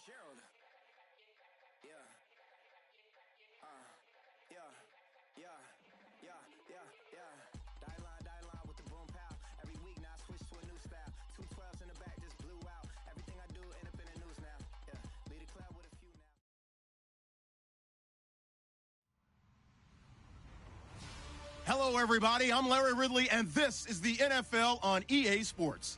Gerald. Die line with the boom pow. Every week now I switch to a new style. 212s in the back just blew out. Everything I do end up in the news now. Lead a club with a few now. Hello, everybody. I'm Larry Ridley, and this is the NFL on EA Sports.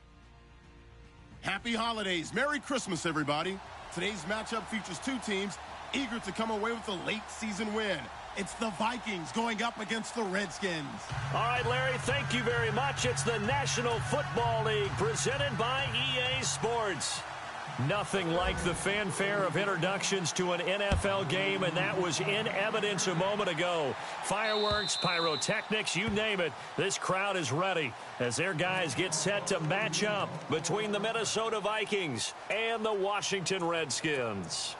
Happy holidays. Merry Christmas, everybody. Today's matchup features two teams eager to come away with a late season win. It's the Vikings going up against the Redskins. All right, Larry, thank you very much. It's the National Football League presented by EA Sports. Nothing like the fanfare of introductions to an NFL game, and that was in evidence a moment ago. Fireworks, pyrotechnics, you name it. This crowd is ready as their guys get set to match up between the Minnesota Vikings and the Washington Redskins.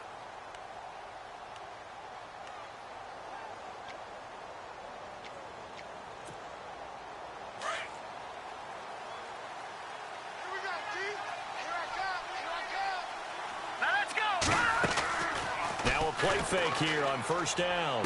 Play fake here on first down.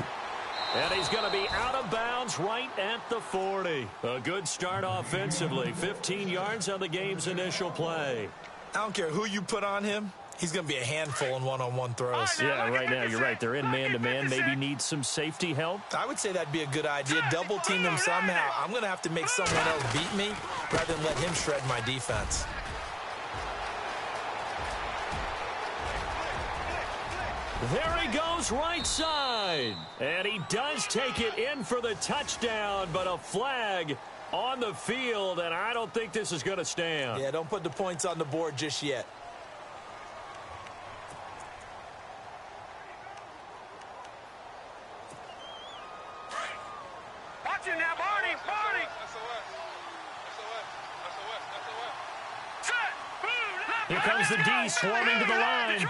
And he's going to be out of bounds right at the 40. A good start offensively. 15 yards on the game's initial play. I don't care who you put on him. He's going to be a handful in one-on-one throws. Yeah, right now you're right. They're in man-to-man. Maybe need some safety help. I would say that'd be a good idea. Double team him somehow. I'm going to have to make someone else beat me rather than let him shred my defense. There he goes right side. And he does take it in for the touchdown, but a flag on the field, and I don't think this is going to stand. Yeah, don't put the points on the board just yet. Watch him now, Barney! Here comes the D swarming to the line.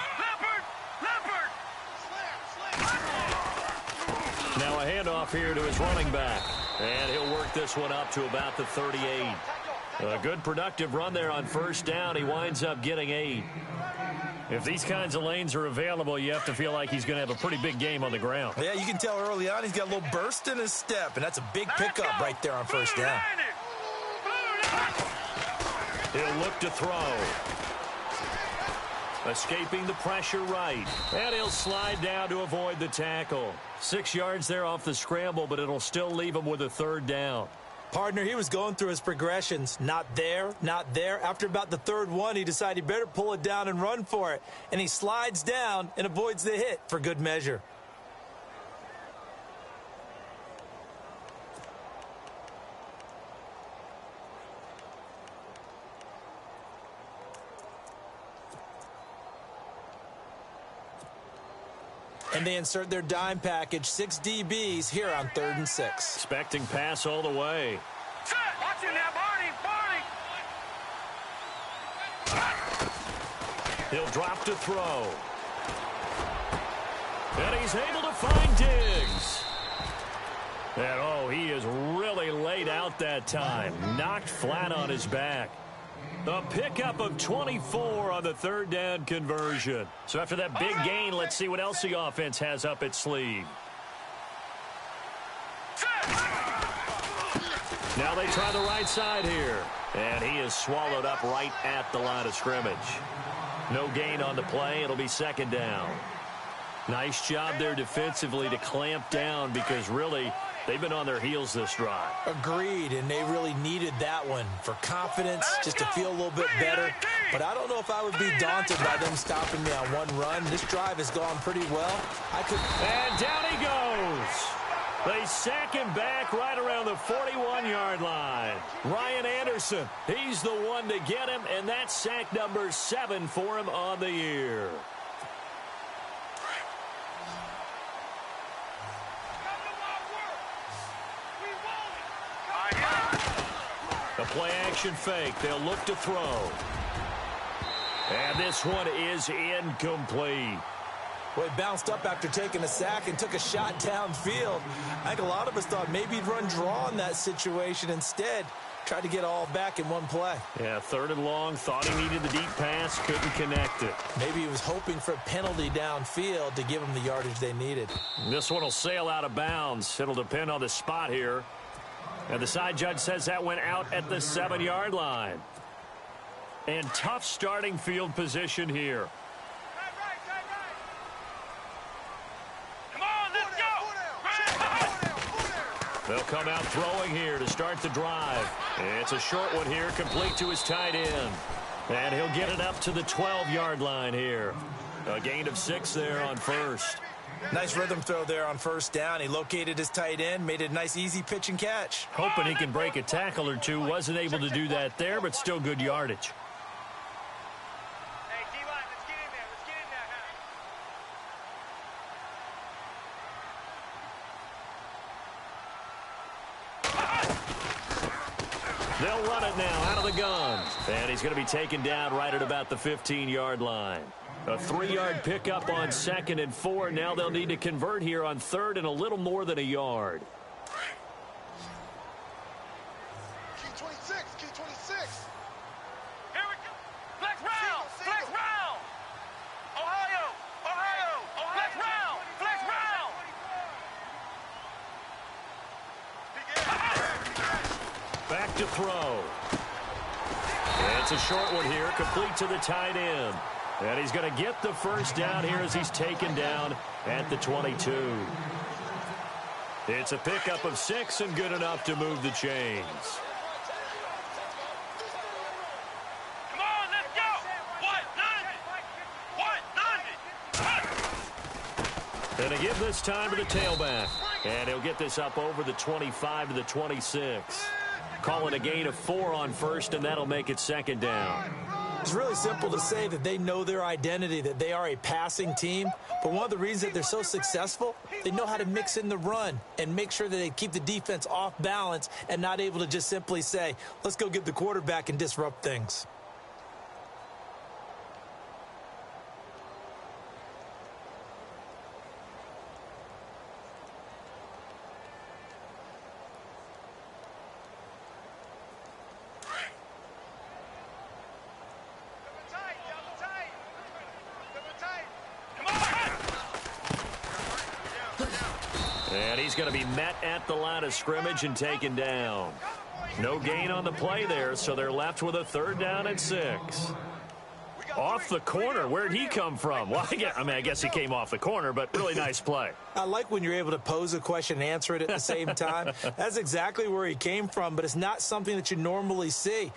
Now a handoff here to his running back. And he'll work this one up to about the 38. A good productive run there on first down. He winds up getting 8. If these kinds of lanes are available, you have to feel like he's going to have a pretty big game on the ground. Yeah, you can tell early on he's got a little burst in his step, and that's a big pickup right there on first down. He'll look to throw. Escaping the pressure right. And he'll slide down to avoid the tackle. 6 yards there off the scramble, but it'll still leave him with a third down. Partner, he was going through his progressions. Not there, not there. After about the third one, he decided he better pull it down and run for it. And he slides down and avoids the hit for good measure. And they insert their dime package, 6 DBs here on 3rd and 6. Expecting pass all the way. Watch him now, Barney! He'll drop to throw. And he's able to find Diggs. And, oh, he is really laid out that time. Knocked flat on his back. A pickup of 24 on the third down conversion. So after that big gain, let's see what else the offense has up its sleeve. Now they try the right side here. And he is swallowed up right at the line of scrimmage. No gain on the play. It'll be second down. Nice job there defensively to clamp down because really they've been on their heels this drive. Agreed, and they really needed that one for confidence, just to feel a little bit better. But I don't know if I would be daunted by them stopping me on one run. This drive has gone pretty well. And down he goes. They sack him back right around the 41-yard line. Ryan Anderson, he's the one to get him, and that's sack number 7 for him on the year. A play-action fake. They'll look to throw. And this one is incomplete. Well, he bounced up after taking a sack and took a shot downfield. I think a lot of us thought maybe he'd run draw in that situation. Instead, Tried to get all back in one play. Yeah, 3rd and long. Thought he needed the deep pass. Couldn't connect it. Maybe he was hoping for a penalty downfield to give him the yardage they needed. This one will sail out of bounds. It'll depend on the spot here. And the side judge says that went out at the 7-yard line. And tough starting field position here. They'll come out throwing here to start the drive. It's a short one here, complete to his tight end. And he'll get it up to the 12-yard line here. A gain of 6 there on first. Nice rhythm throw there on first down. He located his tight end, made it a nice, easy pitch and catch. Hoping he can break a tackle or two. Wasn't able to do that there, but still good yardage. Hey, D-line, let's get in there. Let's get in there, They'll run it now out of the gun. And he's going to be taken down right at about the 15-yard line. A 3-yard pickup on 2nd and 4. Now they'll need to convert here on 3rd and a little more than a yard. Key 26, key 26. Here we go. Flex round, flex round. Ohio, flex round, flex round. Back to throw. It's a short one here, complete to the tight end. And he's going to get the first down here as he's taken down at the 22. It's a pickup of 6 and good enough to move the chains. Come on, let's go. 190. And to give this time to the tailback. And he'll get this up over the 25 to the 26. Call it a gain of 4 on first, and that'll make it 2nd down. It's really simple to say that they know their identity, that they are a passing team. But one of the reasons that they're so successful, they know how to mix in the run and make sure that they keep the defense off balance and not able to just simply say, let's go get the quarterback and disrupt things. And he's going to be met at the line of scrimmage and taken down. No gain on the play there, so they're left with a 3rd down and 6. Off the corner. Where'd he come from? Well, I guess he came off the corner, but really nice play. I like when you're able to pose a question and answer it at the same time. That's exactly where he came from, but it's not something that you normally see.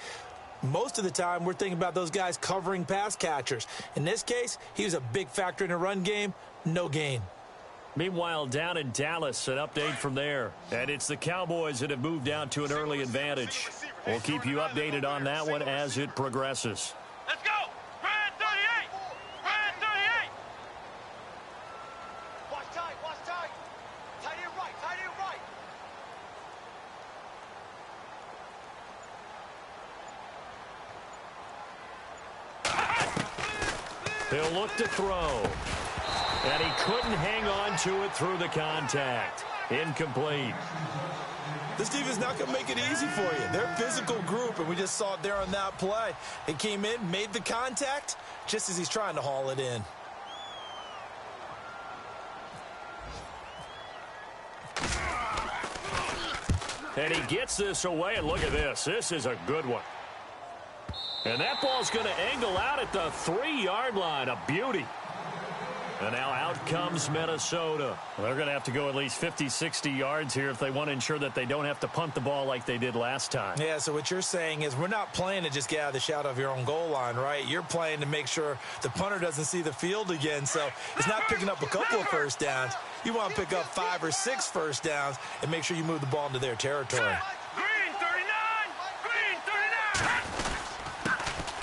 Most of the time, we're thinking about those guys covering pass catchers. In this case, he was a big factor in the run game. No gain. Meanwhile, down in Dallas, an update from there. And it's the Cowboys that have moved out to an early advantage. We'll keep you updated on that one as it progresses. Let's go. Grand 38. Grand 38. Watch tight. Watch tight. Tight end right. Tight end right. He'll look to throw. And he couldn't hang on to it through the contact. Incomplete. This defense not going to make it easy for you. They're a physical group, and we just saw it there on that play. He came in, made the contact, just as he's trying to haul it in. And he gets this away, and look at this. This is a good one. And that ball's going to angle out at the 3-yard line. A beauty. And now out comes Minnesota. Well, they're going to have to go at least 50, 60 yards here if they want to ensure that they don't have to punt the ball like they did last time. Yeah, so what you're saying is we're not playing to just get out of the shadow of your own goal line, right? You're playing to make sure the punter doesn't see the field again. So it's not picking up a couple of first downs. You want to pick up 5 or 6 first downs and make sure you move the ball into their territory. Green 39. Green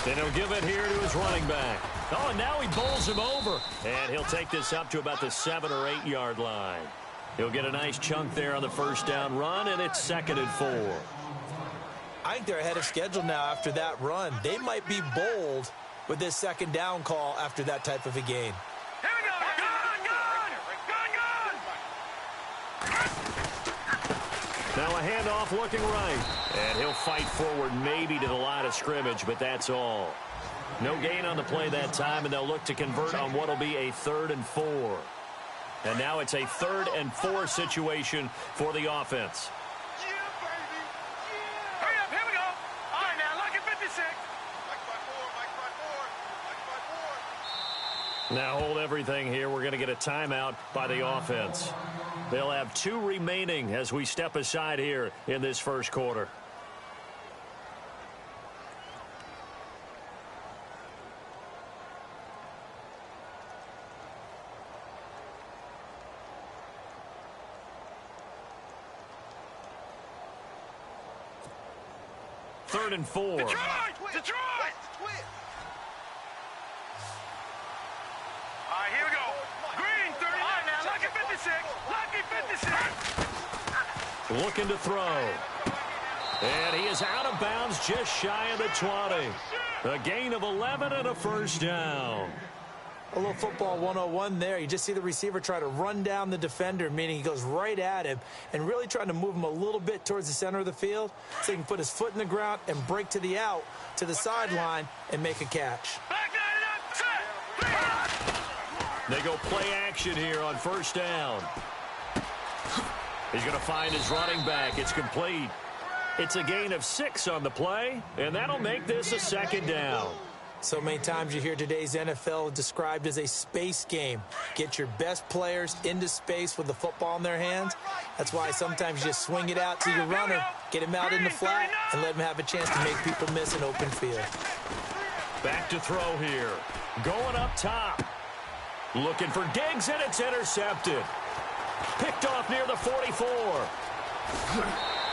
39. And he'll give it here to his running back. Oh, and now he bowls him over. And he'll take this up to about the 7 or 8 yard line. He'll get a nice chunk there on the first down run, and it's 2nd and 4. I think they're ahead of schedule now after that run. They might be bold with this 2nd down call after that type of a gain. Here we go. Gun. Now Now a handoff looking right. And he'll fight forward maybe to the line of scrimmage, but that's all. No gain on the play that time, and they'll look to convert on what will be a 3rd and 4. And now it's a 3rd and 4 situation for the offense. Hurry up, here we go. All right, now, look at 56. Now hold everything here. We're going to get a timeout by the offense. They'll have 2 remaining as we step aside here in this first quarter. Third and 4. Detroit! Detroit! All right, here we go. Green, 30. All right, now, lucky 56. Lucky 56. Looking to throw. And he is out of bounds just shy of the 20. A gain of 11 and a first down. A little football 101 there. You just see the receiver try to run down the defender, meaning he goes right at him and really trying to move him a little bit towards the center of the field so he can put his foot in the ground and break to the out, to the sideline, and make a catch. They go play action here on first down. He's going to find his running back. It's complete. It's a gain of 6 on the play, and that'll make this a 2nd down. So many times you hear today's NFL described as a space game. Get your best players into space with the football in their hands. That's why sometimes you just swing it out to your runner, get him out in the flat, and let him have a chance to make people miss an open field. Back to throw here. Going up top. Looking for Diggs, and it's intercepted. Picked off near the 44.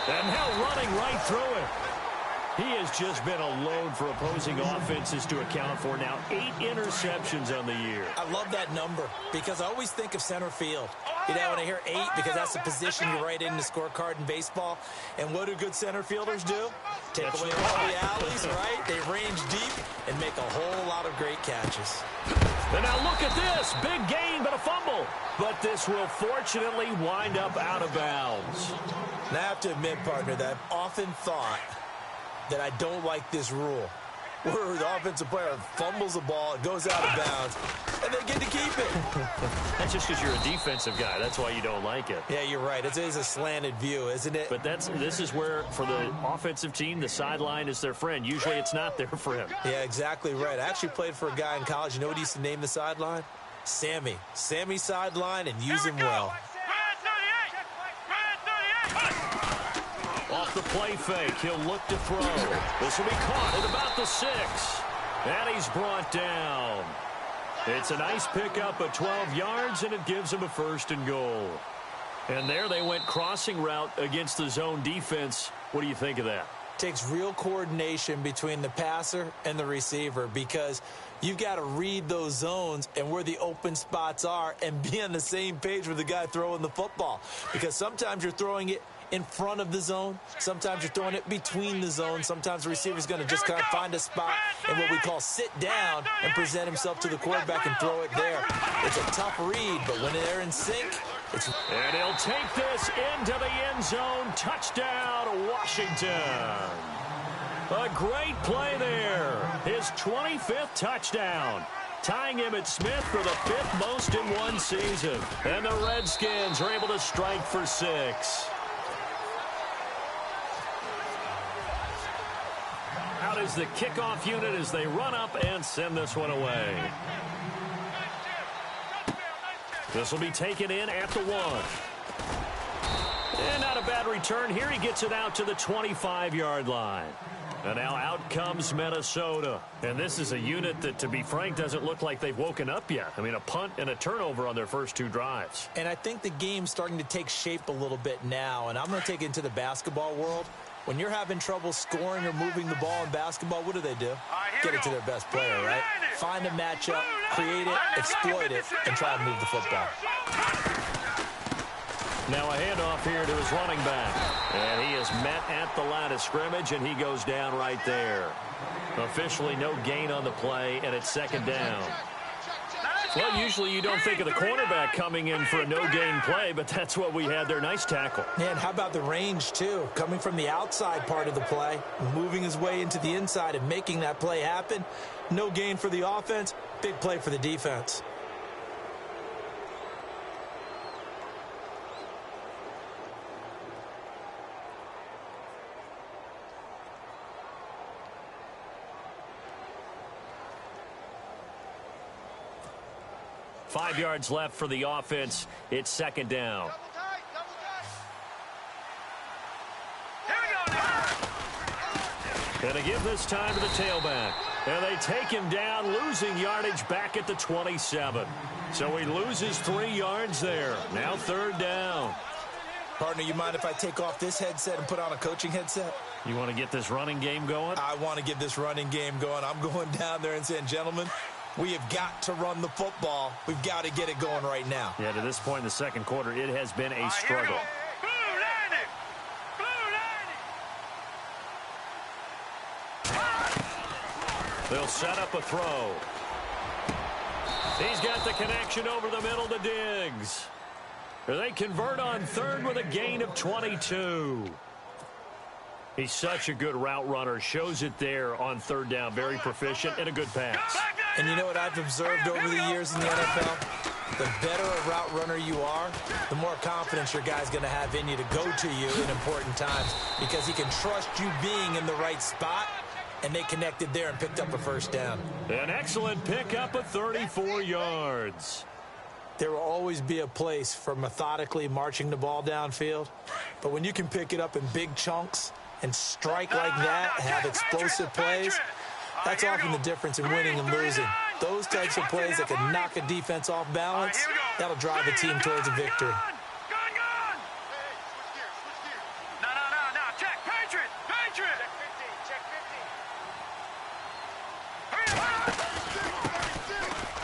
And now running right through it. He has just been a load for opposing offenses to account for. Now 8 interceptions on the year. I love that number because I always think of center field. You know, when I hear 8, because that's the position you write in the scorecard in baseball. And what do good center fielders do? Take away all the alleys, right? They range deep and make a whole lot of great catches. And now look at this. Big gain, but a fumble. But this will fortunately wind up out of bounds. And I have to admit, partner, that I've often thought that I don't like this rule, where the offensive player fumbles the ball, it goes out of bounds, and they get to keep it. That's just because you're a defensive guy. That's why you don't like it. Yeah, you're right. It is a slanted view, isn't it? But this is where, for the offensive team, the sideline is their friend. Usually it's not there for him. Yeah, exactly right. I actually played for a guy in college. You know what he used to name the sideline? Sammy. Sammy sideline, and use him well. Off the play fake, he'll look to throw. This will be caught at about the 6. And he's brought down. It's a nice pickup of 12 yards, and it gives him a 1st and goal. And there they went crossing route against the zone defense. What do you think of that? Takes real coordination between the passer and the receiver because you've got to read those zones and where the open spots are and be on the same page with the guy throwing the football. Because sometimes you're throwing it in front of the zone. Sometimes you're throwing it between the zones. Sometimes the receiver's going to just kind of find a spot and what we call sit down and present himself to the quarterback and throw it there. It's a tough read, but when they're in sync, it's... And he'll take this into the end zone. Touchdown, Washington. A great play there. His 25th touchdown. Tying him at Smith for the 5th most in one season. And the Redskins are able to strike for 6. Out is the kickoff unit as they run up and send this one away. This will be taken in at the 1. And not a bad return here. He gets it out to the 25-yard line. And now out comes Minnesota. And this is a unit that, to be frank, doesn't look like they've woken up yet. I mean, a punt and a turnover on their first 2 drives. And I think the game's starting to take shape a little bit now. And I'm going to take it into the basketball world. When you're having trouble scoring or moving the ball in basketball, what do? Get it to their best player, right? Find a matchup, create it, exploit it, and try and move the football. Now a handoff here to his running back. And he is met at the line of scrimmage, and he goes down right there. Officially no gain on the play, and it's 2nd down. Well, usually you don't think of the cornerback coming in for a no-gain play, but that's what we had there. Nice tackle. Man, how about the range, too? Coming from the outside part of the play, moving his way into the inside and making that play happen. No gain for the offense, big play for the defense. Five yards left for the offense. It's second down. And they give this time to the tailback. And they take him down, losing yardage back at the 27. So he loses 3 yards there. Now third down. Partner, you mind if I take off this headset and put on a coaching headset? You want to get this running game going? I want to get this running game going. I'm going down there and saying, gentlemen, we have got to run the football. We've got to get it going right now. Yeah, to this point in the second quarter, it has been a struggle. They'll set up a throw. He's got the connection over the middle to Diggs. They convert on third with a gain of 22. He's such a good route runner. Shows it there on third down. Very proficient and a good pass. And you know what I've observed over the years in the NFL? The better a route runner you are, the more confidence your guy's going to have in you to go to you in important times because he can trust you being in the right spot, and they connected there and picked up a first down. An excellent pickup of 34 yards. There will always be a place for methodically marching the ball downfield, but when you can pick it up in big chunks and strike like that, have explosive plays, that's often the difference in winning and losing. Those types of plays that can knock a defense off balance, that'll drive a team towards a victory.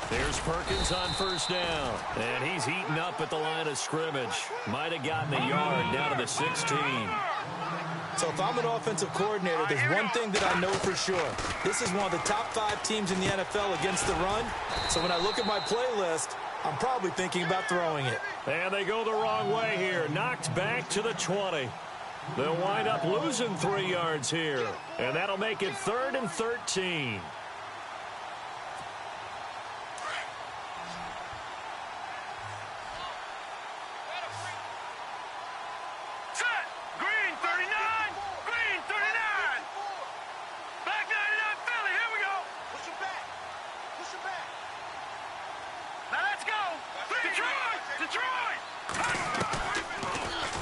There's Perkins on first down, and he's heating up at the line of scrimmage. Might have gotten a yard down to the 16. So if I'm an offensive coordinator, there's one thing that I know for sure. This is one of the top 5 teams in the NFL against the run. So when I look at my playlist, I'm probably thinking about throwing it. And they go the wrong way here. Knocked back to the 20. They'll wind up losing 3 yards here. And that'll make it 3rd and 13.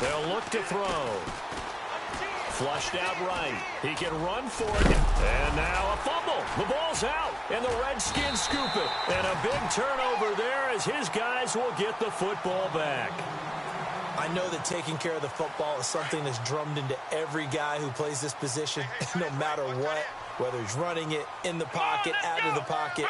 They'll look to throw. Flushed out right. He can run for it. And now a fumble. The ball's out. And the Redskins scoop it. And a big turnover there as his guys will get the football back. I know that taking care of the football is something that's drummed into every guy who plays this position, no matter what, whether he's running it, in the pocket, out of the pocket.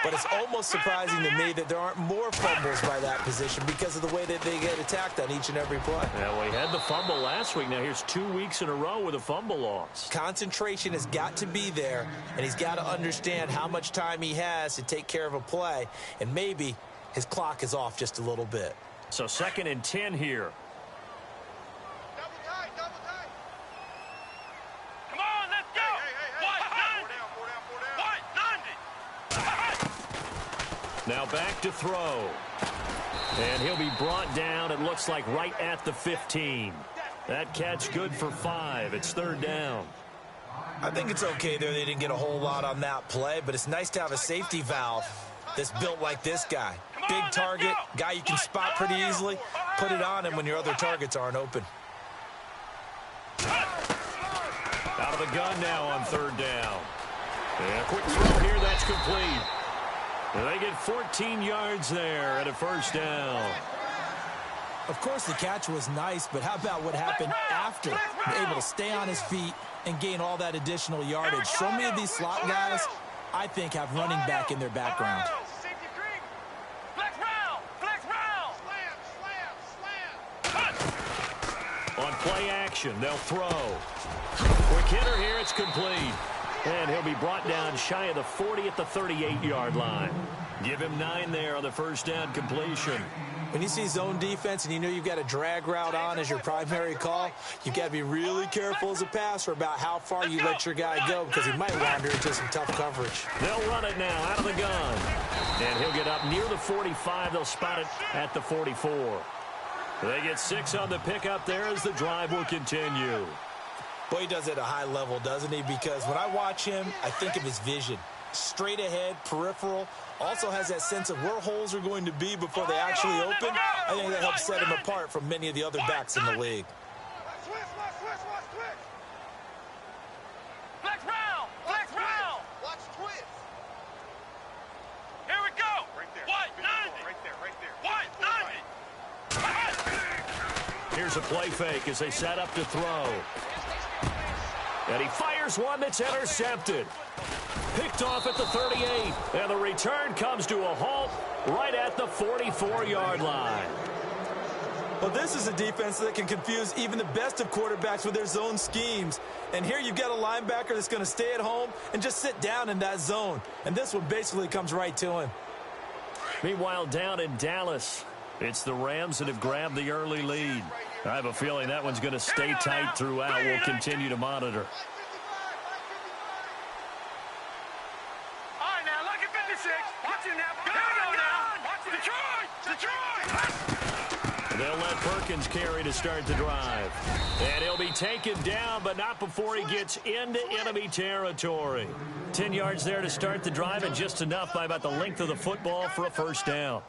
But it's almost surprising to me that there aren't more fumbles by that position because of the way that they get attacked on each and every play. Yeah, we had the fumble last week. Now here's 2 weeks in a row with a fumble loss. Concentration has got to be there, and he's got to understand how much time he has to take care of a play, and maybe his clock is off just a little bit. So 2nd and 10 here. Now back to throw. And he'll be brought down, it looks like, right at the 15. That catch good for 5. It's 3rd down. I think it's okay there. They didn't get a whole lot on that play, but it's nice to have a safety valve that's built like this guy. Big target, guy you can spot pretty easily. Put it on him when your other targets aren't open. Out of the gun now on 3rd down. And a quick throw here, that's complete. And they get 14 yards there at a 1st down. Of course, the catch was nice, but how about what happened after? Able to stay on his feet and gain all that additional yardage. So many of these slot guys, I think, have running back in their background. On play action, they'll throw. Quick hitter here, it's complete. And he'll be brought down shy of the 40 at the 38-yard line. Give him 9 there on the first down completion. When you see zone defense and you know you've got a drag route on as your primary call, you've got to be really careful as a passer about how far you let your guy go because he might wander into some tough coverage. They'll run it now out of the gun. And he'll get up near the 45. They'll spot it at the 44. They get 6 on the pickup there as the drive will continue. Boy, he does it at a high level, doesn't he? Because when I watch him, I think of his vision. Straight ahead, peripheral, also has that sense of where holes are going to be before they actually open. I think that helps set him apart from many of the other backs in the league. Flex round! Flex round! Watch twist. Here we go! Right there. White 90! Right there, right there. White 90! Here's a play fake as they set up to throw. And he fires one that's intercepted. Picked off at the 38. And the return comes to a halt right at the 44-yard line. Well, this is a defense that can confuse even the best of quarterbacks with their zone schemes. And here you've got a linebacker that's going to stay at home and just sit down in that zone. And this one basically comes right to him. Meanwhile, down in Dallas, it's the Rams that have grabbed the early lead. I have a feeling that one's going to stay tight throughout. We'll continue to monitor. All right, now, lucky 56. Watch it now. Here we go now. Watch it. Detroit! They'll let Perkins carry to start the drive. And he'll be taken down, but not before he gets into enemy territory. 10 yards there to start the drive, and just enough by about the length of the football for a first down.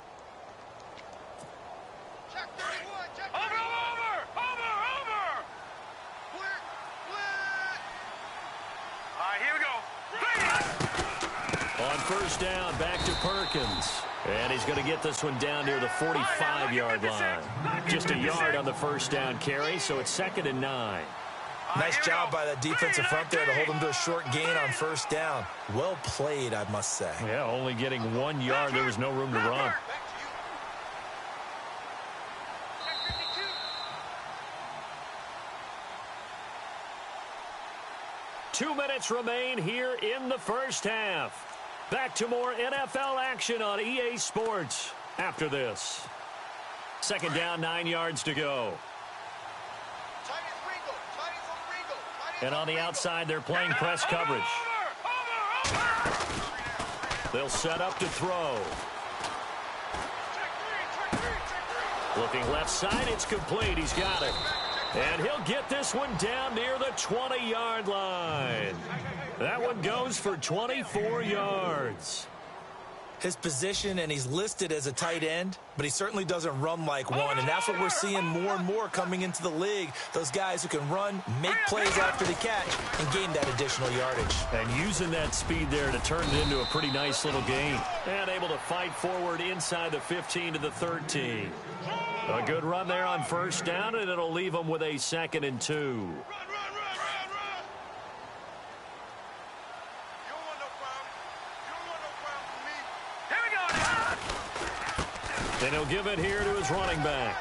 First down, back to Perkins. And he's going to get this one down near the 45-yard line. Just a yard on the first down carry, so it's 2nd and 9. Nice job by that defensive front there to hold him to a short gain on first down. Well played, I must say. Yeah, only getting 1 yard. There was no room to run. Two minutes remain here in the first half. Back to more NFL action on EA Sports after this. 2nd down, 9 yards to go. And on the outside, they're playing press coverage. They'll set up to throw. Looking left side, it's complete. He's got it. And he'll get this one down near the 20-yard line. That one goes for 24 yards. His position, and he's listed as a tight end, but he certainly doesn't run like one, and that's what we're seeing more and more coming into the league. Those guys who can run, make plays after the catch, and gain that additional yardage. And using that speed there to turn it into a pretty nice little gain. And able to fight forward inside the 15 to the 13. A good run there on first down, and it'll leave them with a 2nd and 2. And he'll give it here to his running back.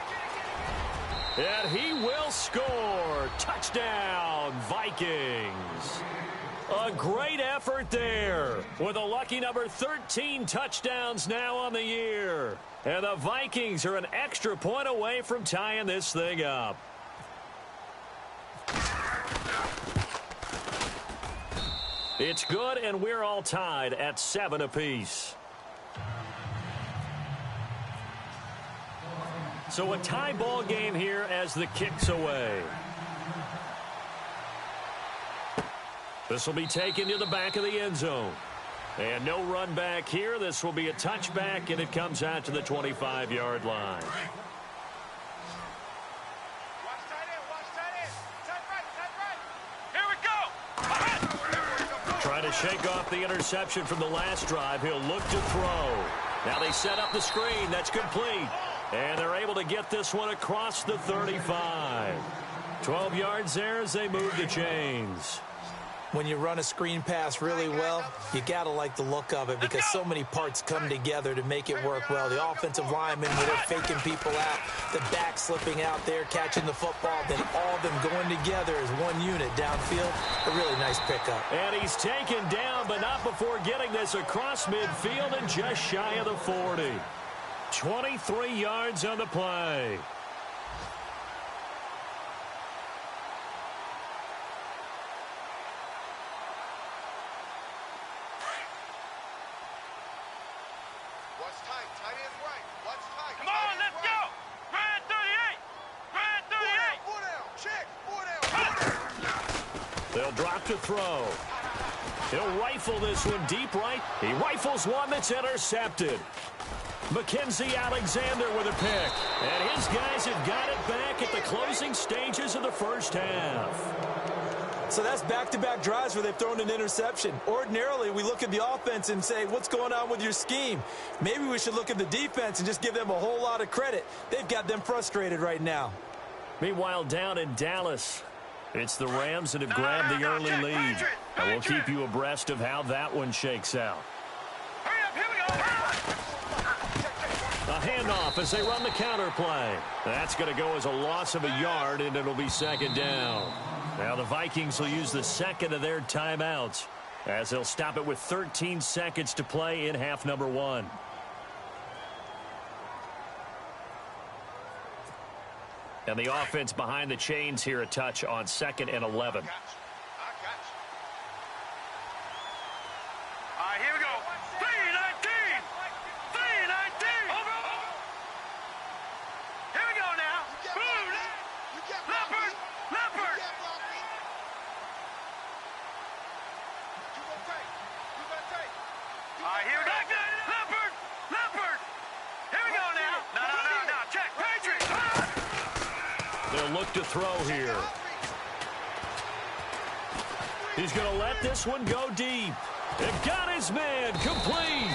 And he will score. Touchdown, Vikings. A great effort there with a lucky number 13 touchdowns now on the year. And the Vikings are an extra point away from tying this thing up. It's good, and we're all tied at 7 apiece. So a tie ball game here as the kick's away. This will be taken to the back of the end zone. And no run back here. This will be a touchback, and it comes out to the 25-yard line. Here we go. Trying to shake off the interception from the last drive. He'll look to throw. Now they set up the screen. That's complete. And they're able to get this one across the 35. 12 yards there as they move the chains. When you run a screen pass really well, you got to like the look of it because so many parts come together to make it work well. The offensive linemen, where they're faking people out, the back slipping out there, catching the football, then all of them going together as one unit downfield. A really nice pickup. And he's taken down, but not before getting this across midfield and just shy of the 40. 23 yards on the play. Come on, let's go! Grand 38! Grand 38! They'll drop to throw. He'll rifle this one deep right. He rifles one that's intercepted. Mackenzie Alexander with a pick. And his guys have got it back at the closing stages of the first half. So that's back-to-back drives where they've thrown an interception. Ordinarily, we look at the offense and say, what's going on with your scheme? Maybe we should look at the defense and just give them a whole lot of credit. They've got them frustrated right now. Meanwhile, down in Dallas, it's the Rams that have grabbed the early lead. And we'll keep you abreast of how that one shakes out. Hurry up, here we go! A handoff as they run the counter play. That's going to go as a loss of a yard, and it'll be second down. Now the Vikings will use the second of their timeouts as they'll stop it with 13 seconds to play in half number 1. And the offense behind the chains here a touch on 2nd and 11. All right, here we go. 3-19! 3-19! Over! Here we go now. Boom! Leopard! Leopard! All right, here we go. Leopard! Leopard! Here we go now. No. Check. Patriots! They'll look to throw here. He's going to let this one go deep. They've got his man complete.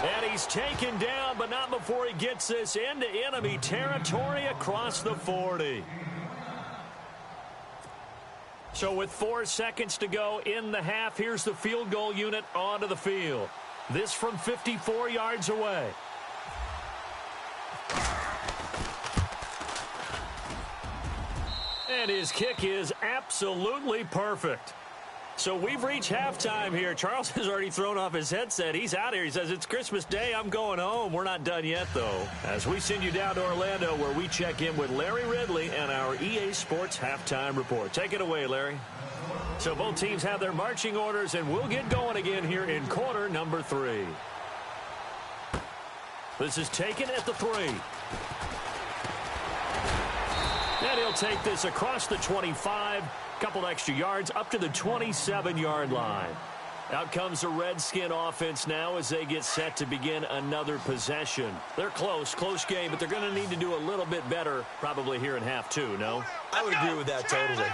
And he's taken down, but not before he gets this into enemy territory across the 40. So with 4 seconds to go in the half, here's the field goal unit onto the field. This from 54 yards away. And his kick is absolutely perfect. So we've reached halftime here. Charles has already thrown off his headset. He's out here. He says, it's Christmas Day. I'm going home. We're not done yet, though. As we send you down to Orlando, where we check in with Larry Ridley and our EA Sports Halftime Report. Take it away, Larry. So both teams have their marching orders, and we'll get going again here in quarter number 3. This is taken at the 3. And he'll take this across the 25. Couple extra yards up to the 27-yard line. Out comes the Redskin offense now as they get set to begin another possession. They're close game, but they're going to need to do a little bit better probably here in half 2, no? I would agree with that totally.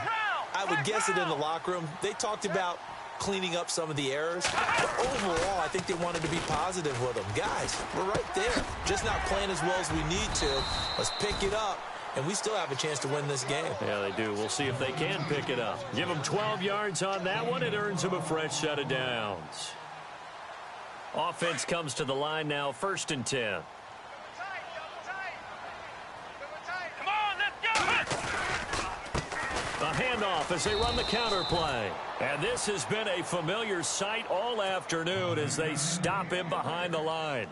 I would guess it in the locker room. They talked about cleaning up some of the errors. But overall, I think they wanted to be positive with them. Guys, we're right there. Just not playing as well as we need to. Let's pick it up. And we still have a chance to win this game. Yeah, they do. We'll see if they can pick it up. Give them 12 yards on that one. It earns them a fresh set of downs. Offense comes to the line now, 1st and 10. Come on, let's go! A handoff as they run the counter play. And this has been a familiar sight all afternoon as they stop him behind the line.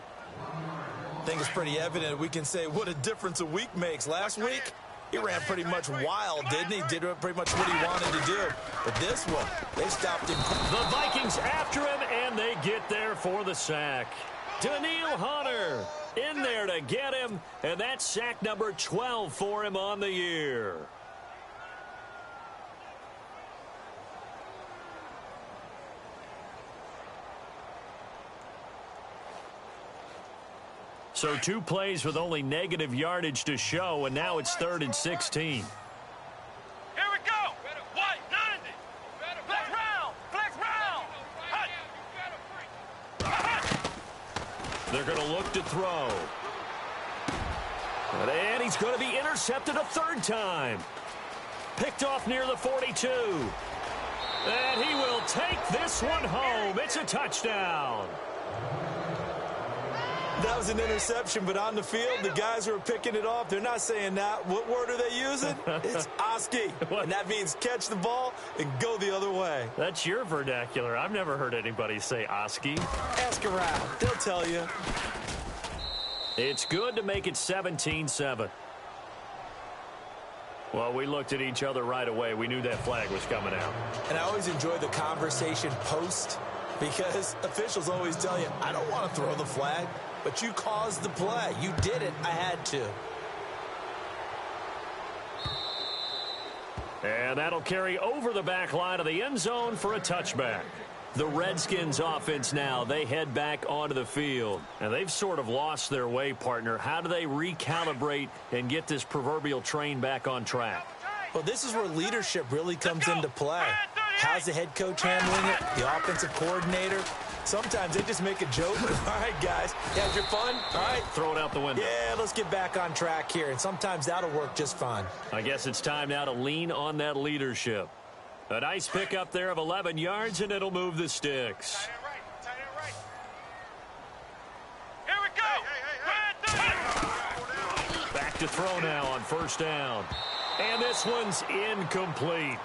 I think it's pretty evident. We can say what a difference a week makes. Last week, he ran pretty much wild, didn't he? Did pretty much what he wanted to do. But this one, they stopped him. The Vikings after him, and they get there for the sack. Daniil Hunter in there to get him, and that's sack number 12 for him on the year. So 2 plays with only negative yardage to show, and now it's 3rd and 16. Here we go! White 90! Flex round! Flex round! They're going to look to throw. And he's going to be intercepted a 3rd time. Picked off near the 42. And he will take this one home. It's a touchdown. That was an interception, but on the field, the guys who are picking it off, they're not saying that. What word are they using? It's Oski. And that means catch the ball and go the other way. That's your vernacular. I've never heard anybody say Oski. Ask around. They'll tell you. It's good to make it 17-7. Well, we looked at each other right away. We knew that flag was coming out. And I always enjoy the conversation post because officials always tell you, I don't want to throw the flag, but you caused the play. You did it. I had to. And that'll carry over the back line of the end zone for a touchback. The Redskins offense now, they head back onto the field. And they've sort of lost their way, partner. How do they recalibrate and get this proverbial train back on track? Well, this is where leadership really comes into play. How's the head coach handling it? The offensive coordinator? Sometimes they just make a joke. All right, guys. You had your fun? All right. Throw it out the window. Yeah, let's get back on track here. And sometimes that'll work just fine. I guess it's time now to lean on that leadership. A nice pickup there of 11 yards, and it'll move the sticks. Tight end right. Tight end right. Here we go. Hey. Back to throw now on first down. And this one's incomplete.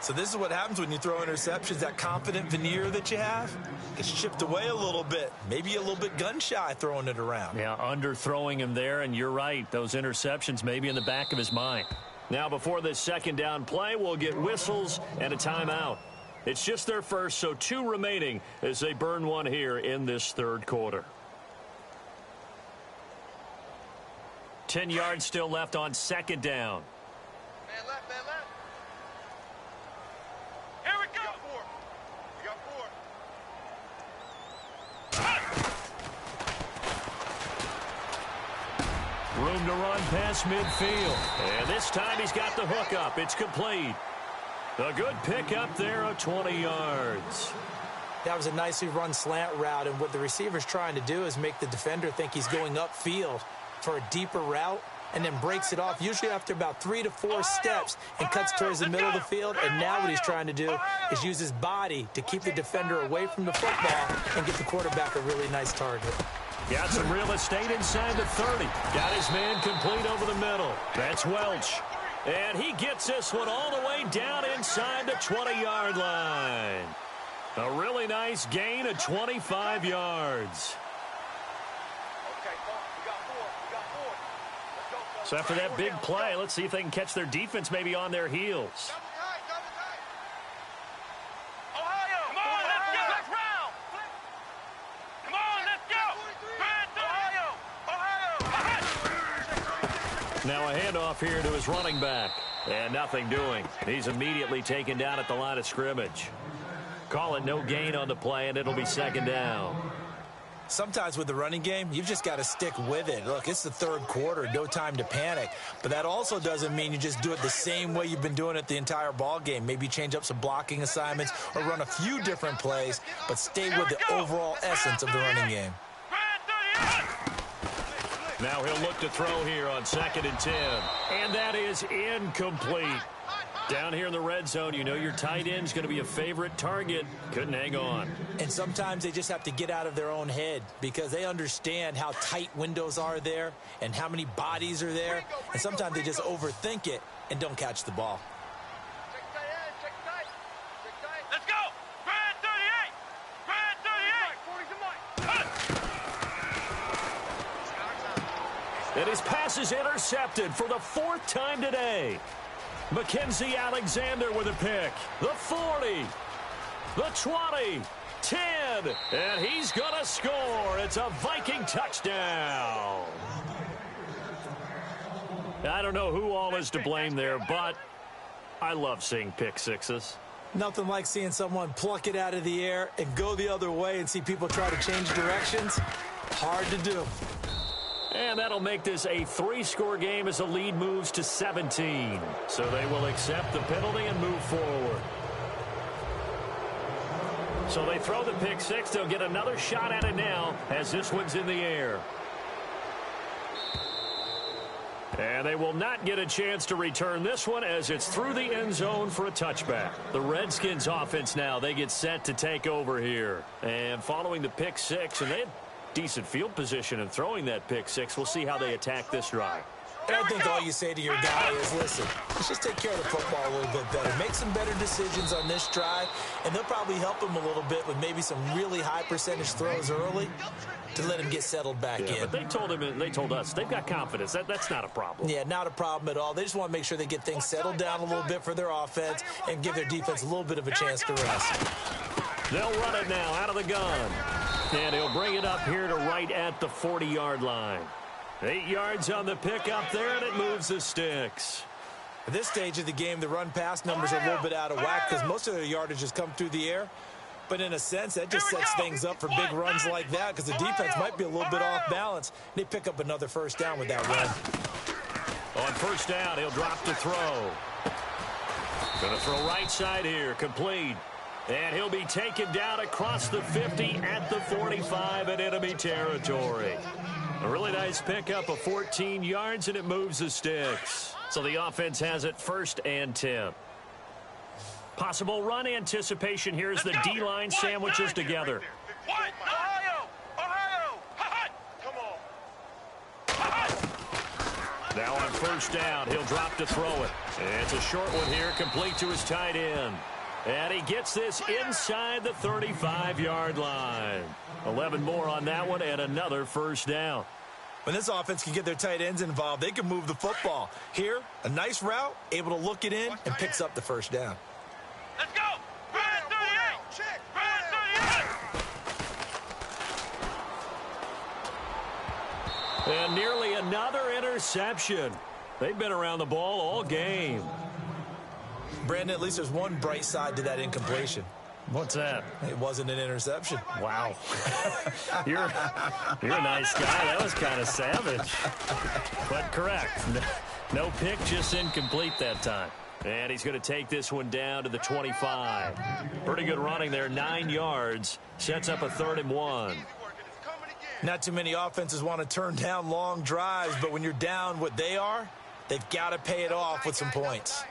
So this is what happens when you throw interceptions. That confident veneer that you have gets chipped away a little bit. Maybe a little bit gun-shy throwing it around. Yeah, underthrowing him there, and you're right. Those interceptions maybe in the back of his mind. Now, before this second down play, we'll get whistles and a timeout. It's just their first, so 2 remaining as they burn one here in this third quarter. 10 yards still left on second down. Man left, man left. Here we go. We got 4. Room to run past midfield. And this time he's got the hook up. It's complete. A good pickup there of 20 yards. That was a nicely run slant route, and what the receiver's trying to do is make the defender think he's going upfield for a deeper route and then breaks it off, usually after about 3 to 4 steps, and cuts towards the middle of the field. And now what he's trying to do is use his body to keep the defender away from the football and get the quarterback a really nice target. Got some real estate inside the 30. Got his man complete over the middle. That's Welch. And he gets this one all the way down inside the 20-yard line. A really nice gain of 25 yards. Okay, we got 4. We got 4. Let's go. So after that big play, let's see if they can catch their defense maybe on their heels. Double tight, double tight. Ohio, come on, let's go. Let's round. Come on, let's go. Ohio. Now a handoff here to his running back. And nothing doing. He's immediately taken down at the line of scrimmage. Call it no gain on the play, and it'll be second down. Sometimes with the running game, you've just got to stick with it. Look, it's the third quarter, no time to panic. But that also doesn't mean you just do it the same way you've been doing it the entire ball game. Maybe change up some blocking assignments or run a few different plays, but stay with the overall essence of the running game. Now he'll look to throw here on 2nd and 10. And that is incomplete. Down here in the red zone, you know your tight end's going to be a favorite target. Couldn't hang on. And sometimes they just have to get out of their own head because they understand how tight windows are there and how many bodies are there. And sometimes they just overthink it and don't catch the ball. Check tight end, check tight. Check tight. Let's go. Brad 38. Brad 38. And his pass is intercepted for the 4th time today. Mackenzie Alexander with a pick. The 40. The 20. 10. And he's going to score. It's a Viking touchdown. I don't know who all is to blame there, but I love seeing pick sixes. Nothing like seeing someone pluck it out of the air and go the other way and see people try to change directions. Hard to do. And that'll make this a 3-score game as the lead moves to 17. So they will accept the penalty and move forward. So they throw the pick six. They'll get another shot at it now as this one's in the air. And they will not get a chance to return this one as it's through the end zone for a touchback. The Redskins offense now, they get set to take over here. And following the pick six, and they had decent field position in throwing that pick six. We'll see how they attack this drive. And I think all you say to your guy is, listen, let's just take care of the football a little bit better. Make some better decisions on this drive, and they'll probably help him a little bit with maybe some really high percentage throws early to let him get settled back in. But they told him, and they told us, they've got confidence. That's not a problem. Yeah, not a problem at all. They just want to make sure they get things settled down a little bit for their offense and give their defense a little bit of a chance to rest. They'll run it now out of the gun. And he'll bring it up here to right at the 40-yard line. 8 yards on the pickup there, and it moves the sticks. At this stage of the game, the run-pass numbers are a little bit out of whack because most of their yardage has come through the air. But in a sense, that just sets things up for big runs like that because the defense might be a little bit off balance. They pick up another first down with that run. On first down, he'll drop to throw. Going to throw right side here, complete. And he'll be taken down across the 50 at the 45 in enemy territory. A really nice pickup of 14 yards, and it moves the sticks. So the offense has it 1st and 10. Possible run anticipation here as the D-line sandwiches together. Now on first down, he'll drop to throw it. And it's a short one here, complete to his tight end. And he gets this inside the 35-yard line. 11 more on that one and another first down. When this offense can get their tight ends involved, they can move the football. Here, a nice route, able to look it in, and picks up the first down. Let's go! Brad 38! Brad 38! And nearly another interception. They've been around the ball all game. Brandon, at least there's one bright side to that incompletion. What's that? It wasn't an interception. Wow. You're a nice guy. That was kind of savage. But correct. No pick, just incomplete that time. And he's going to take this one down to the 25. Pretty good running there, 9 yards. Sets up a 3rd and 1. Not too many offenses want to turn down long drives, but when you're down what they are, they've got to pay it off with some points.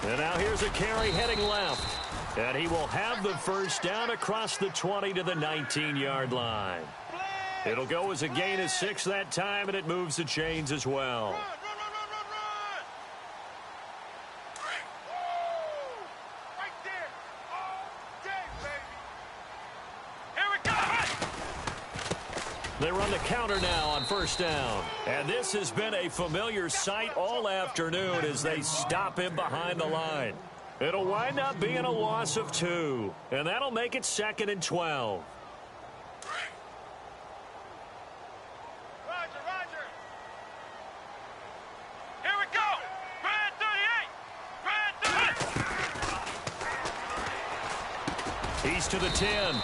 And now here's a carry heading left. And he will have the first down across the 20 to the 19-yard line. It'll go as a gain of 6 that time, and it moves the chains as well. They run the counter now on first down. And this has been a familiar sight all afternoon as they stop him behind the line. It'll wind up being a loss of 2. And that'll make it 2nd and 12. Roger. Here we go. Brad 38. He's to the 10.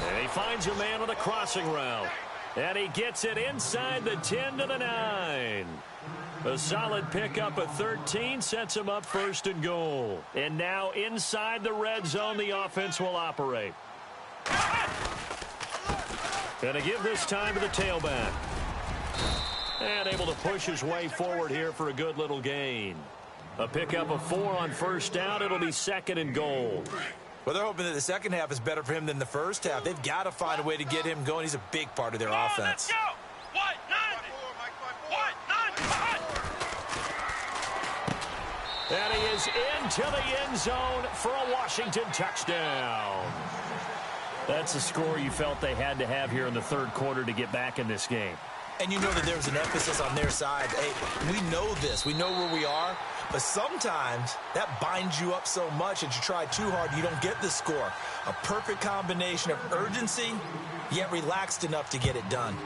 And he finds a man on a crossing route. And he gets it inside the 10 to the 9. A solid pickup of 13 sets him up 1st and goal. And now inside the red zone, the offense will operate. Going to give this time to the tailback. And able to push his way forward here for a good little gain. A pickup of 4 on first down. It'll be 2nd and goal. Well, they're hoping that the second half is better for him than the first half. They've got to find a way to get him going. He's a big part of their offense. Let's go. What? 90. And he is into the end zone for a Washington touchdown. That's a score you felt they had to have here in the 3rd quarter to get back in this game. And you know that there was an emphasis on their side. Hey, we know this. We know where we are. But sometimes that binds you up so much that you try too hard, you don't get the score. A perfect combination of urgency, yet relaxed enough to get it done.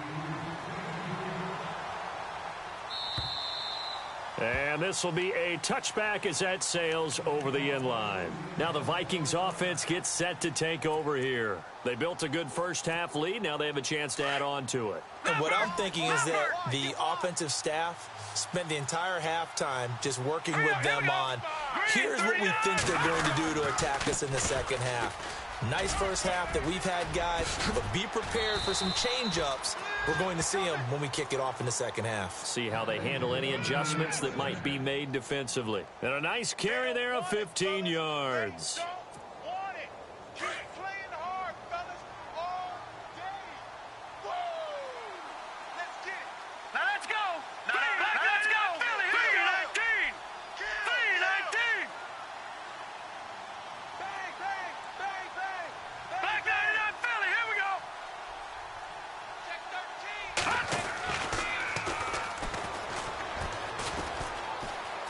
And this will be a touchback as that sails over the end line. Now the Vikings offense gets set to take over here. They built a good first half lead. Now they have a chance to add on to it. And what I'm thinking is that the offensive staff spent the entire halftime just working with them on, here's what we think they're going to do to attack us in the second half. Nice first half that we've had, guys, but be prepared for some change-ups. We're going to see them when we kick it off in the second half. See how they handle any adjustments that might be made defensively. And a nice carry there of 15 yards.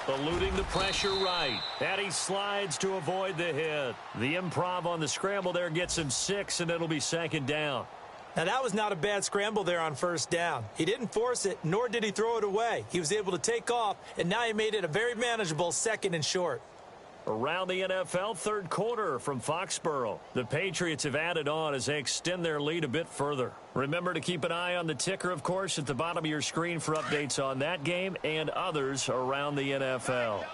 Eluding the pressure right. And he slides to avoid the hit. The improv on the scramble there gets him 6, and it'll be second down. Now, that was not a bad scramble there on first down. He didn't force it, nor did he throw it away. He was able to take off, and now he made it a very manageable 2nd and short. Around the NFL, third quarter from Foxborough. The Patriots have added on as they extend their lead a bit further. Remember to keep an eye on the ticker, of course, at the bottom of your screen for updates on that game and others around the NFL.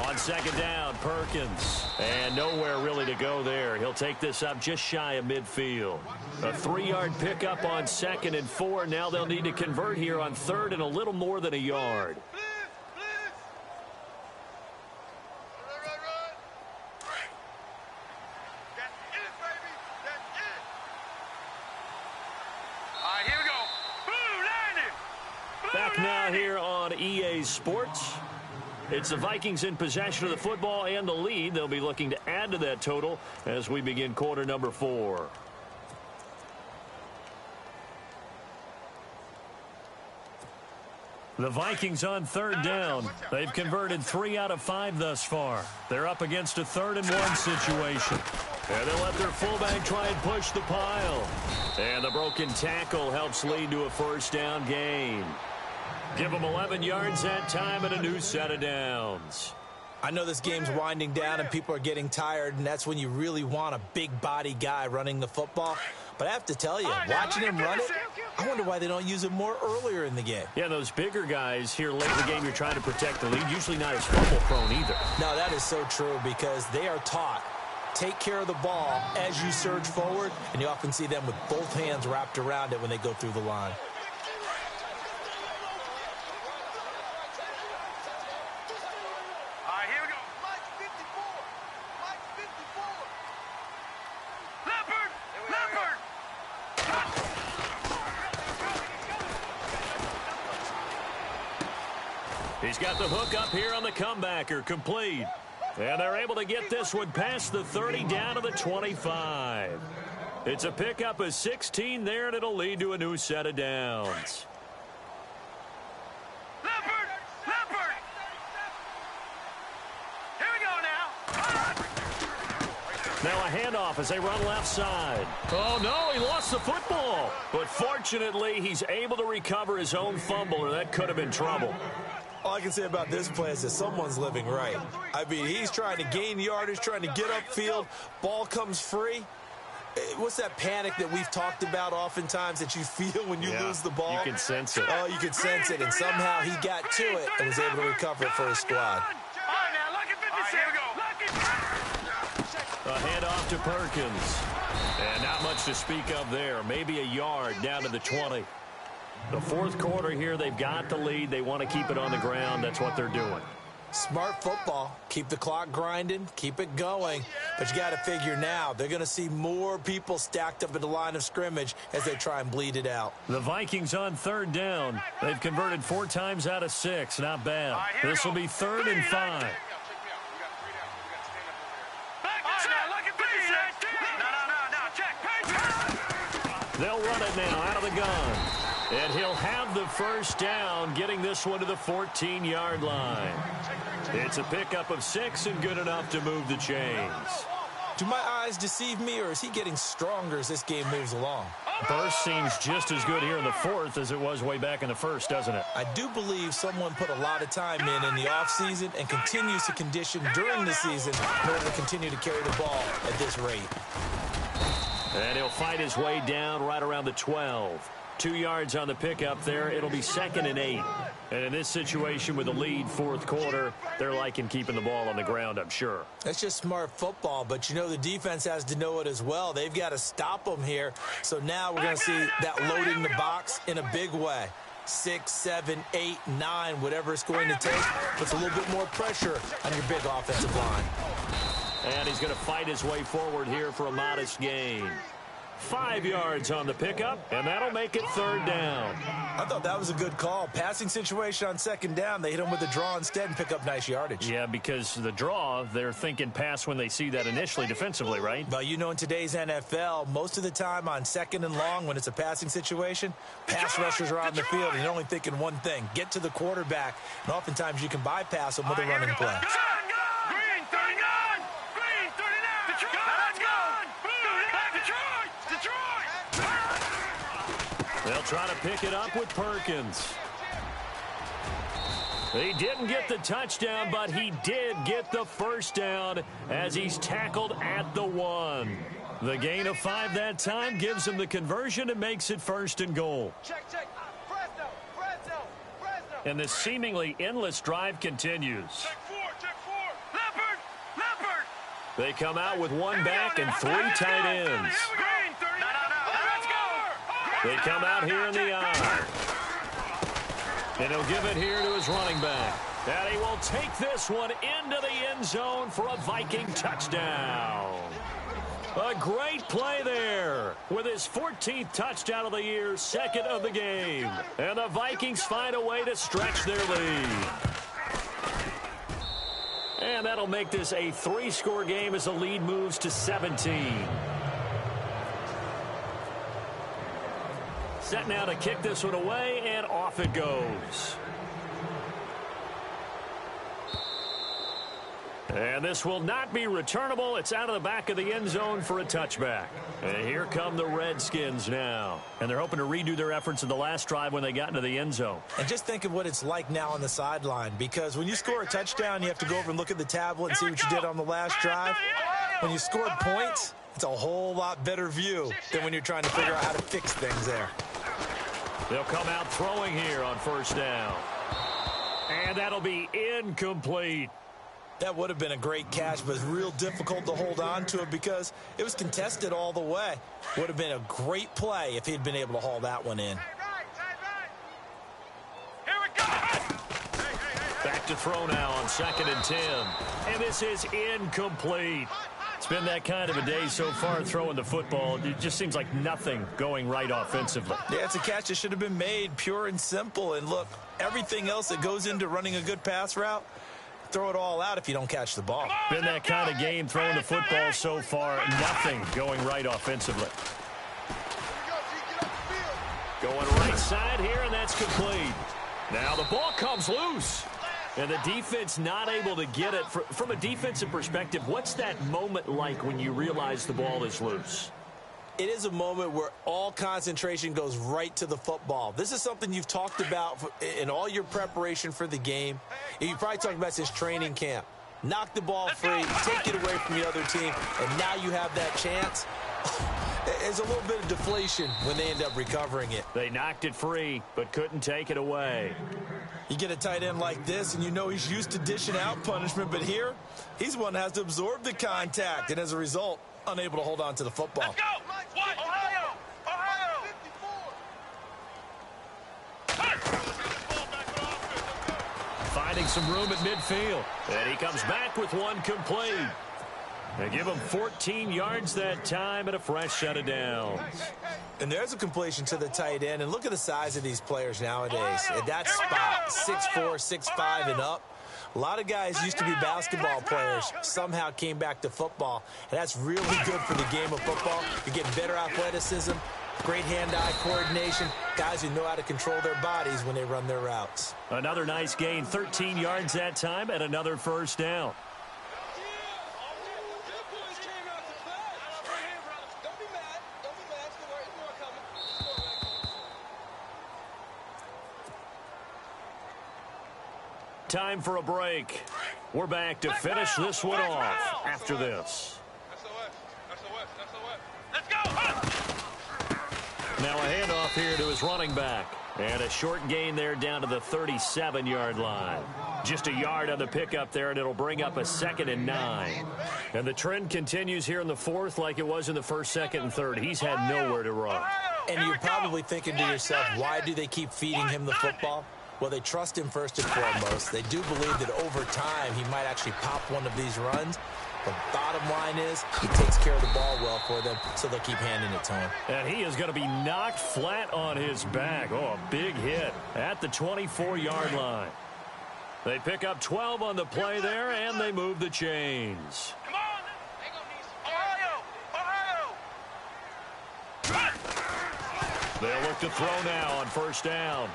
On second down, Perkins. And nowhere really to go there. He'll take this up just shy of midfield. A 3-yard pickup on 2nd and 4. Now they'll need to convert here on 3rd and a little more than a yard. Back now here on EA Sports. It's the Vikings in possession of the football and the lead. They'll be looking to add to that total as we begin quarter number 4. The Vikings on 3rd down. They've converted 3 out of 5 thus far. They're up against a 3rd and 1 situation. And they'll let their fullback try and push the pile. And the broken tackle helps lead to a first down gain. Give them 11 yards that time and a new set of downs. I know this game's winding down and people are getting tired, and that's when you really want a big body guy running the football. But I have to tell you, watching him run it, I wonder why they don't use him more earlier in the game. Yeah, those bigger guys here late in the game, you're trying to protect the lead, usually not as fumble prone either. No, that is so true because they are taught. Take care of the ball as you surge forward, and you often see them with both hands wrapped around it when they go through the line. He's got the hook up here on the comebacker, complete. And they're able to get this one past the 30 down to the 25. It's a pickup of 16 there, and it'll lead to a new set of downs. Leopard! Here we go now. Now a handoff as they run left side. Oh, no, he lost the football. But fortunately, he's able to recover his own fumble, or that could have been trouble. All I can say about this play is that someone's living right. I mean, he's trying to gain yardage, trying to get upfield. Ball comes free. What's that panic that we've talked about oftentimes that you feel when you lose the ball? You can sense it. Oh, you can sense it, and somehow he got to it and was able to recover it for his squad. A handoff to Perkins. And not much to speak of there. Maybe a yard down to the 20. The fourth quarter here, they've got the lead. They want to keep it on the ground. That's what they're doing. Smart football. Keep the clock grinding. Keep it going. But you got to figure now, they're going to see more people stacked up at the line of scrimmage as they try and bleed it out. The Vikings on 3rd down. They've converted 4 times out of 6. Not bad. This will be 3rd and 5. They'll run it now out of the gun. And he'll have the first down, getting this one to the 14-yard line. It's a pickup of 6 and good enough to move the chains. Do my eyes deceive me, or is he getting stronger as this game moves along? Burst seems just as good here in the 4th as it was way back in the 1st, doesn't it? I do believe someone put a lot of time in the offseason and continues to condition during the season in order to continue to carry the ball at this rate. And he'll fight his way down right around the 12. 2 yards on the pickup there. It'll be 2nd and 8. And in this situation with the lead fourth quarter, they're liking keeping the ball on the ground, I'm sure. That's just smart football, but you know the defense has to know it as well. They've got to stop them here. So now we're going to see that loading the box in a big way. 6, 7, 8, 9, whatever it's going to take, puts a little bit more pressure on your big offensive line. And he's going to fight his way forward here for a modest gain. 5 yards on the pickup, and that'll make it 3rd down. I thought that was a good call. Passing situation on 2nd down. They hit him with a draw instead and pick up nice yardage. Yeah, because the draw, they're thinking pass when they see that initially defensively, right? Well, you know in today's NFL, most of the time on 2nd and long when it's a passing situation, pass rushers are on the field and they're only thinking one thing, get to the quarterback. And oftentimes you can bypass them with a running play. Green 39! Green 39! Detroit! Let's go! Detroit! They'll try to pick it up with Perkins. He didn't get the touchdown, but he did get the 1st down as he's tackled at the 1. The gain of 5 that time gives him the conversion and makes it 1st and goal. Check. Fresno. And this seemingly endless drive continues. Check 4. Leopard. They come out with 1 back and 3 tight ends. Green 39. Let's go. They come out here in the I. And he'll give it here to his running back. And he will take this one into the end zone for a Viking touchdown. A great play there with his 14th touchdown of the year, 2nd of the game. And the Vikings find a way to stretch their lead. And that'll make this a 3-score game as the lead moves to 17. Set now to kick this one away, and off it goes. And this will not be returnable. It's out of the back of the end zone for a touchback. And here come the Redskins now. And they're hoping to redo their efforts in the last drive when they got into the end zone. And just think of what it's like now on the sideline, because when you score a touchdown, you have to go over and look at the tablet and see what you did on the last drive. When you scored points, it's a whole lot better view than when you're trying to figure out how to fix things there. They'll come out throwing here on 1st down. And that'll be incomplete. That would have been a great catch, but it's real difficult to hold on to it because it was contested all the way. Would have been a great play if he'd been able to haul that one in. Here we go. Back to throw now on 2nd and 10. And this is incomplete. It's been that kind of a day so far throwing the football. It just seems like nothing going right offensively. Yeah, it's a catch that should have been made, pure and simple. And look, everything else that goes into running a good pass route, throw it all out if you don't catch the ball. Been that kind of game throwing the football so far. Nothing going right offensively. Going right side here, and that's complete. Now the ball comes loose. And the defense not able to get it. From a defensive perspective, what's that moment like when you realize the ball is loose? It is a moment where all concentration goes right to the football. This is something you've talked about in all your preparation for the game. You probably talked about since training camp. Knock the ball free, take it away from the other team, and now you have that chance. There's a little bit of deflation when they end up recovering it. They knocked it free, but couldn't take it away. You get a tight end like this, and you know he's used to dishing out punishment, but here, he's one that has to absorb the contact, and as a result, unable to hold on to the football. Let's go. What? Ohio. Finding some room at midfield. And he comes back with one complete. They give him 14 yards that time and a fresh set of downs. And there's a completion to the tight end. And look at the size of these players nowadays. At that spot, 6'4", 6'5", and up. A lot of guys used to be basketball players, somehow came back to football. And that's really good for the game of football. You're getting better athleticism, great hand-eye coordination, guys who know how to control their bodies when they run their routes. Another nice gain, 13 yards that time, and another first down. Time for a break. We're back to finish this one off after this. Let's go. Now a handoff here to his running back. And a short gain there down to the 37-yard line. Just a yard on the pickup there, and it'll bring up a 2nd and 9. And the trend continues here in the fourth like it was in the first, second, and third. He's had nowhere to run. And you're probably thinking to yourself, why do they keep feeding him the football? Well, they trust him first and foremost. They do believe that over time he might actually pop one of these runs. The bottom line is he takes care of the ball well for them, so they'll keep handing it to him. And he is going to be knocked flat on his back. Oh, a big hit at the 24-yard line. They pick up 12 on the play there, and they move the chains. Come on. They're going to need Ohio. They'll look to throw now on first down.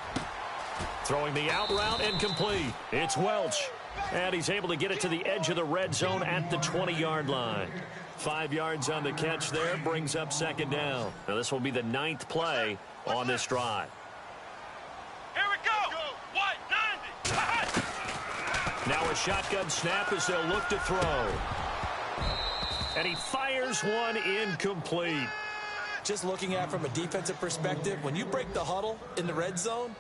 Throwing the out route, incomplete. It's Welch. And he's able to get it to the edge of the red zone at the 20-yard line. 5 yards on the catch there, brings up 2nd down. Now this will be the 9th play on this drive. Here we go. What? 90. Now a shotgun snap as they'll look to throw. And he fires one incomplete. Just looking at it from a defensive perspective, when you break the huddle in the red zone,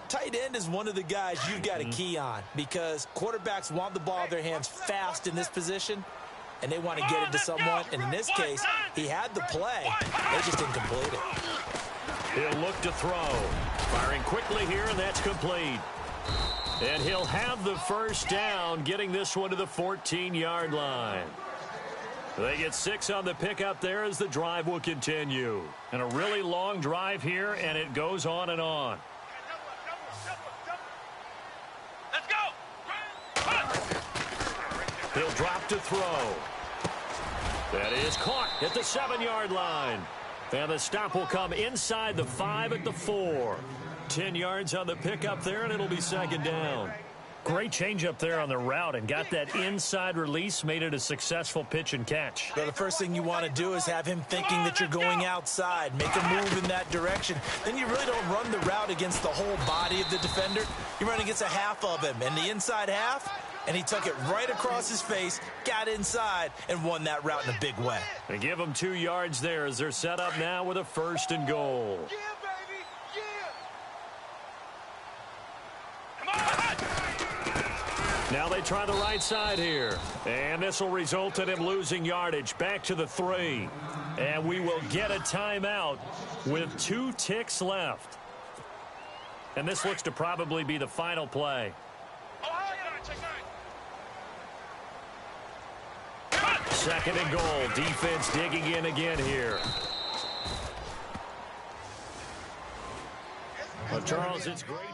tight end is one of the guys you've got to key on because quarterbacks want the ball in their hands fast in this position, and they want to get it to someone. And in this case, he had the play. They just didn't complete it. He'll look to throw. Firing quickly here, and that's complete. And he'll have the first down, getting this one to the 14-yard line. They get 6 on the pickup there as the drive will continue. And a really long drive here, and it goes on and on. He'll drop to throw. That is caught at the 7-yard line. And the stop will come inside the 5 at the 4. 10 yards on the pickup there, and it'll be 2nd down. Great change up there on the route and got that inside release, made it a successful pitch and catch. Well, the first thing you want to do is have him thinking that you're going outside, make a move in that direction. Then you really don't run the route against the whole body of the defender. You run against a half of him, and the inside half, and he took it right across his face, got inside, and won that route in a big way. They give him 2 yards there as they're set up now with a 1st and goal. Yeah, baby. Yeah. Come on. Now they try the right side here. And this will result in him losing yardage back to the 3. And we will get a timeout with 2 ticks left. And this looks to probably be the final play. 2nd and goal. Defense digging in again here. Well, Charles, it's great.